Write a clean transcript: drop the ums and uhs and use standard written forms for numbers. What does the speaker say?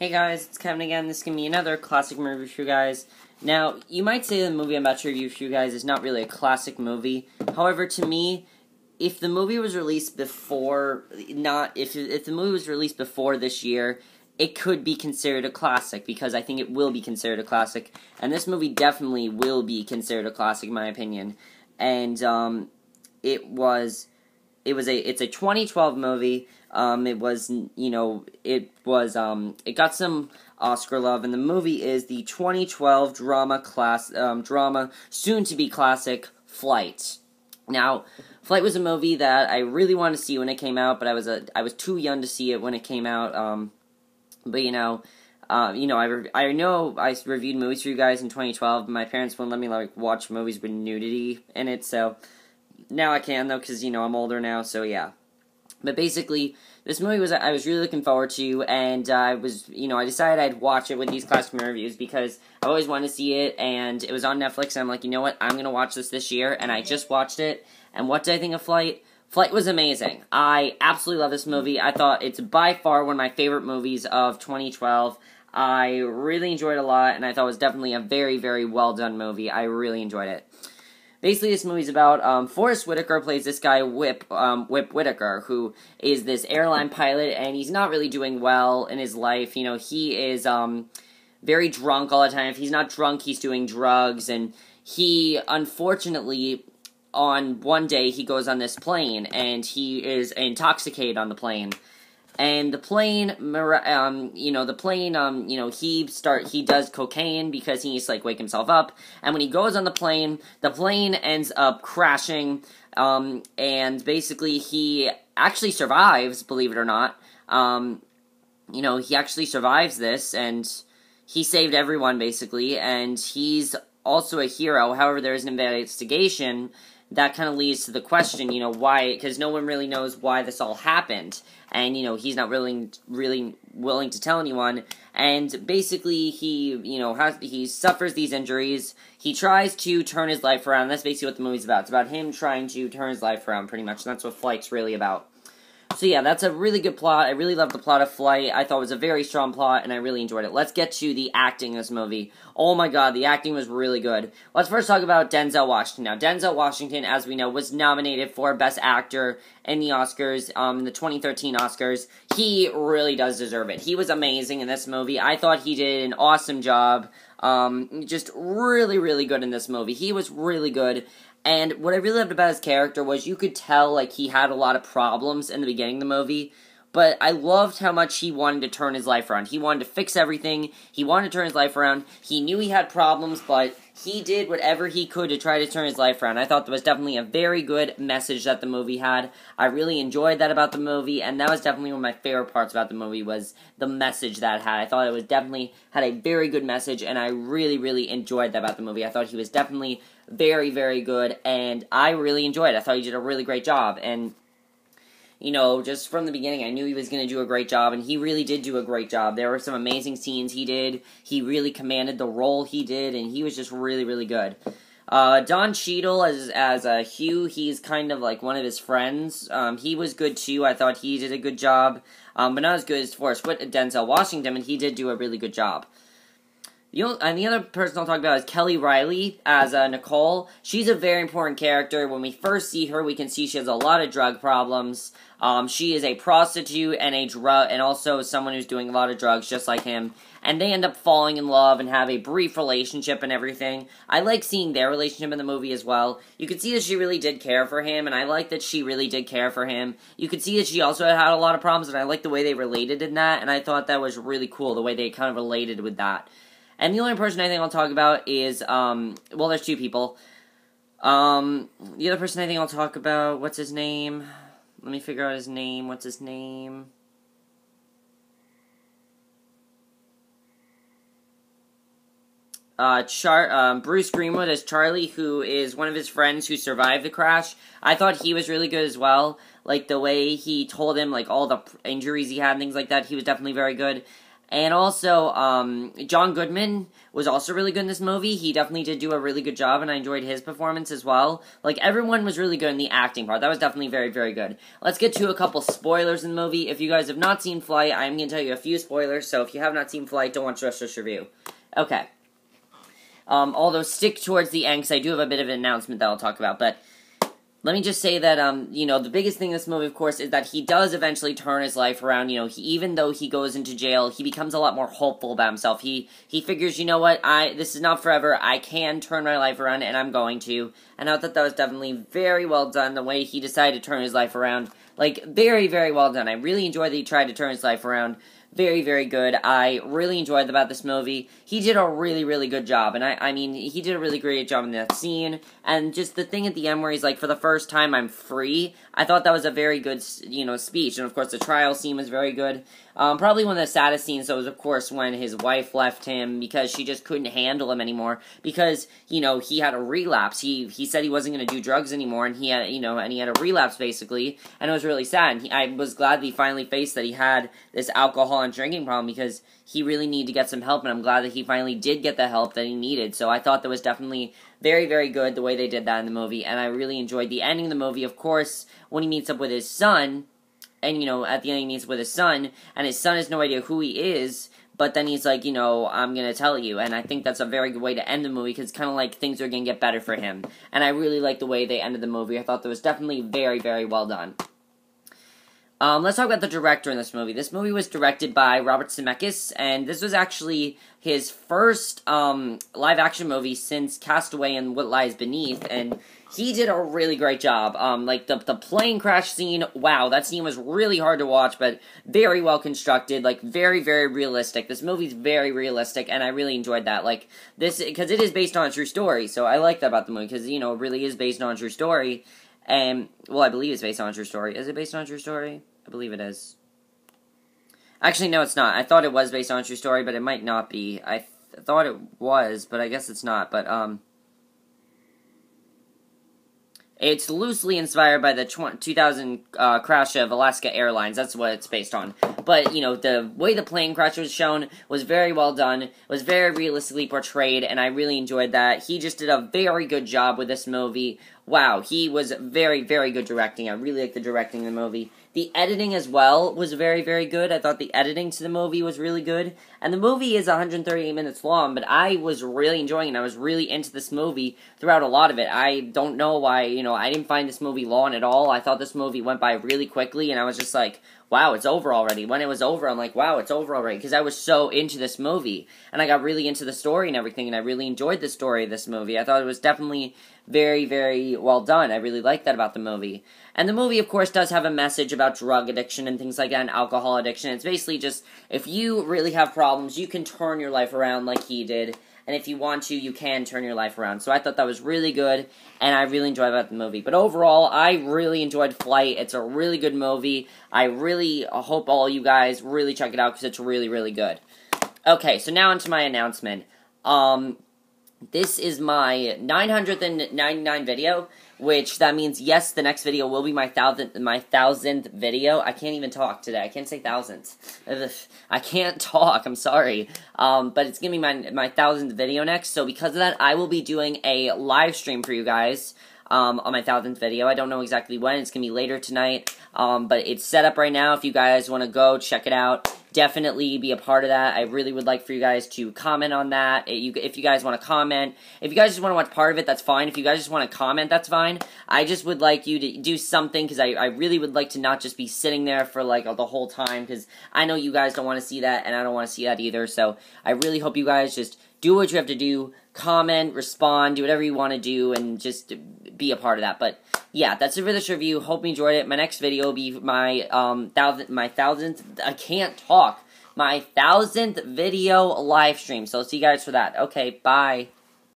Hey guys, it's Kevin again. This is going to be another classic movie review for you guys. Now, you might say the movie I'm about to review for you guys is not really a classic movie. However, to me, if the movie was released before, if the movie was released before this year, it could be considered a classic, because I think it will be considered a classic. And this movie definitely will be considered a classic, in my opinion. And, it's a 2012 movie. It got some Oscar love, and the movie is the 2012 drama soon-to-be classic, Flight. Now, Flight was a movie that I really wanted to see when it came out, but I was too young to see it when it came out. I know I reviewed movies for you guys in 2012, but my parents wouldn't let me watch movies with nudity in it, so now I can, though, because I'm older now, so yeah. But basically, this movie I was really looking forward to, and I decided I'd watch it with these classic reviews because I always wanted to see it, and it was on Netflix, and I'm like, you know what, I'm going to watch this year, and I just watched it, and what did I think of Flight? Flight was amazing. I absolutely love this movie. I thought it's by far one of my favorite movies of 2012. I really enjoyed it a lot, and I thought it was definitely a very, very well done movie. I really enjoyed it. Basically, this movie's about, Forest Whitaker plays this guy, Whip Whitaker, who is this airline pilot, and he's not really doing well in his life. He is, very drunk all the time. If he's not drunk, he's doing drugs, and he, unfortunately, on one day, he goes on this plane, and he is intoxicated on the plane. And the plane, he does cocaine because he needs to, wake himself up. And when he goes on the plane ends up crashing, and basically he actually survives, believe it or not. He actually survives this, and he saved everyone, basically, and he's also a hero. However, there is an investigation that kind of leads to the question, why, because no one really knows why this all happened, and, he's not really willing to tell anyone, and basically, he suffers these injuries, he tries to turn his life around. That's basically what the movie's about. It's about him trying to turn his life around, pretty much, and that's what Flight's really about. So yeah, that's a really good plot. I really love the plot of Flight. I thought it was a very strong plot, and I really enjoyed it. Let's get to the acting in this movie. Oh my god, the acting was really good. Let's first talk about Denzel Washington. Now, Denzel Washington, as we know, was nominated for Best Actor in the Oscars, in the 2013 Oscars. He really does deserve it. He was amazing in this movie. I thought he did an awesome job. Just really, really good in this movie. He was really good. And what I really loved about his character was you could tell, he had a lot of problems in the beginning of the movie, but I loved how much he wanted to turn his life around. He wanted to fix everything. He wanted to turn his life around. He knew he had problems, but he did whatever he could to try to turn his life around. I thought that was definitely a very good message that the movie had. I really enjoyed that about the movie, and that was definitely one of my favorite parts about the movie was the message that it had. I thought it was definitely had a very good message, and I really, really enjoyed that about the movie. I thought he was definitely very, very good, and I really enjoyed it. I thought he did a really great job, and just from the beginning, I knew he was going to do a great job, and he really did do a great job. There were some amazing scenes he did. He really commanded the role he did, and he was just really, really good. Don Cheadle as Hugh, he's kind of like one of his friends. He was good too. I thought he did a good job, but not as good as Denzel Washington, and he did do a really good job. And the other person I'll talk about is Kelly Riley as Nicole. She's a very important character. When we first see her, we can see she has a lot of drug problems. She is a prostitute and also someone who's doing a lot of drugs, just like him. And they end up falling in love and have a brief relationship and everything. I like seeing their relationship in the movie as well. You could see that she really did care for him, and I like that she really did care for him. You could see that she also had a lot of problems, and I like the way they related in that, and I thought that was really cool, the way they kind of related with that. And the only person I think I'll talk about is, there's two people. The other person I think I'll talk about, what's his name? Let me figure out his name. What's his name? Bruce Greenwood as Charlie, who is one of his friends who survived the crash. I thought he was really good as well. The way he told him, all the injuries he had and things like that, he was definitely very good. And also, John Goodman was also really good in this movie. He definitely did do a really good job, and I enjoyed his performance as well. Like, everyone was really good in the acting part. That was definitely very, very good. Let's get to a couple spoilers in the movie. If you guys have not seen Flight, I'm going to tell you a few spoilers, so if you have not seen Flight, don't watch the rest of this review. Okay. Although, stick towards the end, because I do have a bit of an announcement that I'll talk about, but let me just say that, you know, the biggest thing in this movie, of course, is that he does eventually turn his life around. You know, even though he goes into jail, he becomes a lot more hopeful about himself. He figures, you know what, this is not forever, I can turn my life around, and I'm going to. And I thought that was definitely very well done, the way he decided to turn his life around. Like, very, very well done. I really enjoyed that he tried to turn his life around. Very, very good. I really enjoyed about this movie. He did a really, really good job, and I mean, he did a really great job in that scene, and just the thing at the end where he's like, for the first time, I'm free, I thought that was a very good, you know, speech, and of course, the trial scene was very good. Probably one of the saddest scenes, though, was, of course, when his wife left him because she just couldn't handle him anymore, because, you know, he had a relapse. He said he wasn't going to do drugs anymore, and he had, you know, and he had a relapse, basically, and it was really sad, and I was glad that he finally faced that he had this alcohol and drinking problem, because he really needed to get some help, and I'm glad that he finally did get the help that he needed. So I thought that was definitely very, very good, the way they did that in the movie, and I really enjoyed the ending of the movie. Of course, when he meets up with his son, and, you know, at the end he meets with his son, and his son has no idea who he is, but then he's like, you know, I'm gonna tell you, and I think that's a very good way to end the movie, because it's kind of like things are gonna get better for him, and I really liked the way they ended the movie. I thought that was definitely very, very well done. Let's talk about the director in this movie. This movie was directed by Robert Zemeckis, and this was actually his first live-action movie since Castaway and What Lies Beneath, and he did a really great job. Like, the plane crash scene, wow, that scene was really hard to watch, but very well constructed, like, very, very realistic. This movie's very realistic, and I really enjoyed that. Like, this, because it is based on a true story, so I like that about the movie, because, you know, it really is based on a true story, and, well, I believe it's based on a true story. Is it based on a true story? I believe it is. Actually, no, it's not. I thought it was based on a true story, but it might not be. I thought it was, but I guess it's not. But, it's loosely inspired by the 2000 crash of Alaska Airlines. That's what it's based on. But, you know, the way the plane crash was shown was very well done, was very realistically portrayed, and I really enjoyed that. He just did a very good job with this movie. Wow, he was very, very good directing. I really liked the directing in the movie. The editing as well was very, very good. I thought the editing to the movie was really good. And the movie is 138 minutes long, but I was really enjoying it. I was really into this movie throughout a lot of it. I don't know why, you know, I didn't find this movie long at all. I thought this movie went by really quickly, and I was just like, wow, it's over already. When it was over, I'm like, wow, it's over already, because I was so into this movie, and I got really into the story and everything, and I really enjoyed the story of this movie. I thought it was definitely very, very well done. I really liked that about the movie. And the movie, of course, does have a message about drug addiction and things like that, and alcohol addiction. It's basically just, if you really have problems, you can turn your life around like he did, and if you want to, you can turn your life around. So I thought that was really good, and I really enjoyed about the movie. But overall, I really enjoyed Flight. It's a really good movie. I really hope all you guys really check it out, because it's really, really good. Okay, so now onto my announcement. This is my 999 video, which that means, yes, the next video will be my thousandth video. I can't even talk today. I can't say thousandth. I can't talk. I'm sorry. But it's gonna be my 1000th video next. So because of that, I will be doing a live stream for you guys on my 1000th video. I don't know exactly when. It's gonna be later tonight. But it's set up right now. If you guys want to go check it out, definitely be a part of that. I really would like for you guys to comment on that. If you guys want to comment, if you guys just want to watch part of it, that's fine. If you guys just want to comment, that's fine. I just would like you to do something, because I really would like to not just be sitting there for like the whole time, because I know you guys don't want to see that, and I don't want to see that either. So I really hope you guys just do what you have to do, comment, respond, do whatever you want to do, and just be a part of that. But yeah, that's it for this review. Hope you enjoyed it. My next video will be my 1000th. I can't talk. My 1000th video live stream. So I'll see you guys for that. Okay, bye.